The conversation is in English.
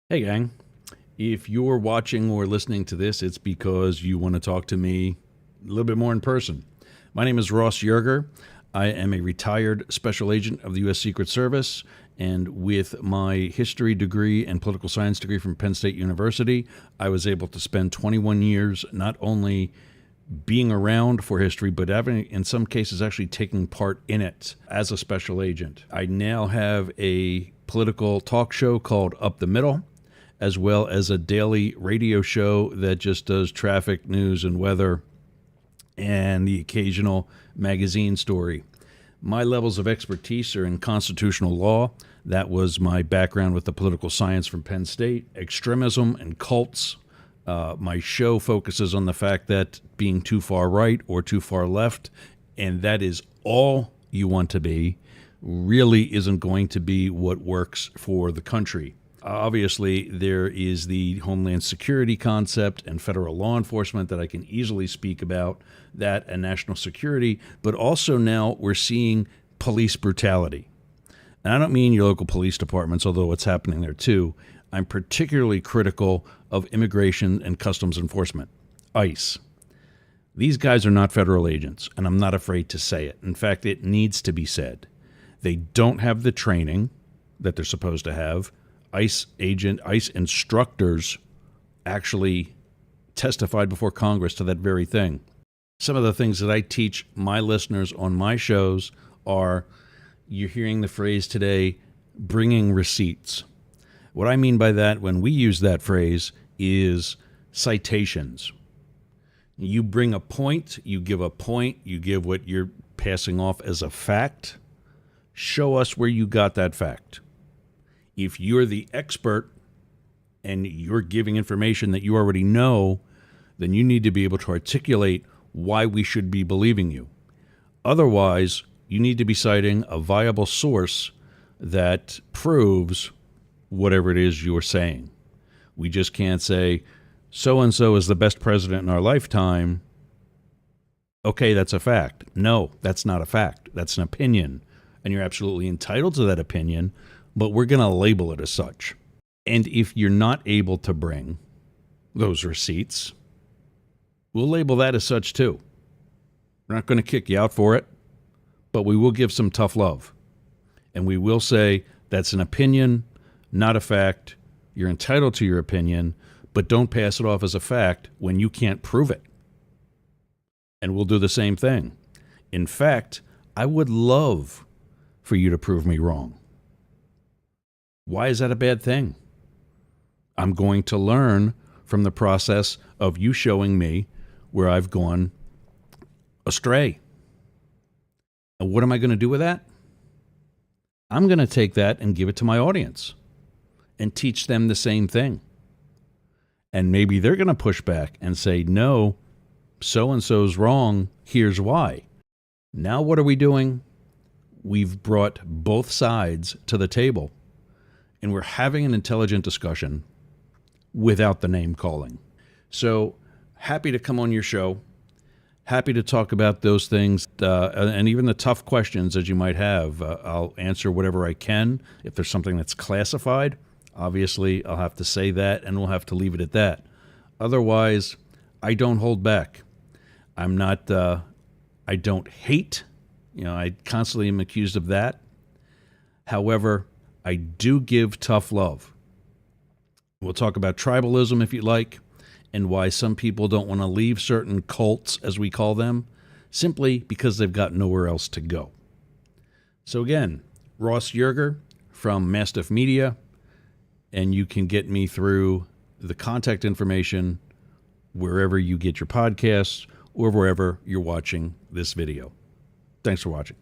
Hey, gang. If you're watching or listening to this, it's because you want to talk to me a little bit more in person. My name is Ross Yerger. I am a retired special agent of the U.S. Secret Service, and with my history degree and political science degree from Penn State University, I was able to spend 21 years not only being around for history, but having, in some cases, actually taking part in it as a special agent. I now have a political talk show called Up the Middle, as well as a daily radio show that just does traffic, news, and weather, and the occasional magazine story. My levels of expertise are in constitutional law. That was my background with the political science from Penn State, extremism and cults. My show focuses on the fact that being too far right or too far left, and that is all you want to be, really isn't going to be what works for the country. Obviously, there is the Homeland Security concept and federal law enforcement that I can easily speak about, that and national security, but also now we're seeing police brutality. And I don't mean your local police departments, although it's happening there too. I'm particularly critical of immigration and customs enforcement, ICE. These guys are not federal agents, and I'm not afraid to say it. In fact, it needs to be said. They don't have the training that they're supposed to have. ICE instructors actually testified before Congress to that very thing. Some of the things that I teach my listeners on my shows are, you're hearing the phrase today, bringing receipts. What I mean by that, when we use that phrase, is citations. You bring a point, you give what you're passing off as a fact. Show us where you got that fact. If you're the expert and you're giving information that you already know, then you need to be able to articulate why we should be believing you. Otherwise, you need to be citing a viable source that proves whatever it is you're saying. We just can't say, so-and-so is the best president in our lifetime. Okay, that's a fact. No, that's not a fact. That's an opinion. And you're absolutely entitled to that opinion, but we're going to label it as such. And if you're not able to bring those receipts, we'll label that as such too. We're not going to kick you out for it, but we will give some tough love. And we will say that's an opinion, not a fact. You're entitled to your opinion, but don't pass it off as a fact when you can't prove it. And we'll do the same thing. In fact, I would love for you to prove me wrong. Why is that a bad thing? I'm going to learn from the process of you showing me where I've gone astray. And what am I going to do with that? I'm going to take that and give it to my audience and teach them the same thing. And maybe they're going to push back and say, no, so-and-so's wrong. Here's why. Now what are we doing? We've brought both sides to the table. And we're having an intelligent discussion without the name calling. So happy to come on your show. Happy to talk about those things and even the tough questions that you might have. I'll answer whatever I can. If there's something that's classified, obviously I'll have to say that and we'll have to leave it at that. Otherwise, I don't hold back. I'm not, I don't hate. I constantly am accused of that. However, I do give tough love. We'll talk about tribalism if you like, and why some people don't want to leave certain cults, as we call them, simply because they've got nowhere else to go. So again, Ross Yerger from Mastiff Media, and you can get me through the contact information wherever you get your podcasts or wherever you're watching this video. Thanks for watching.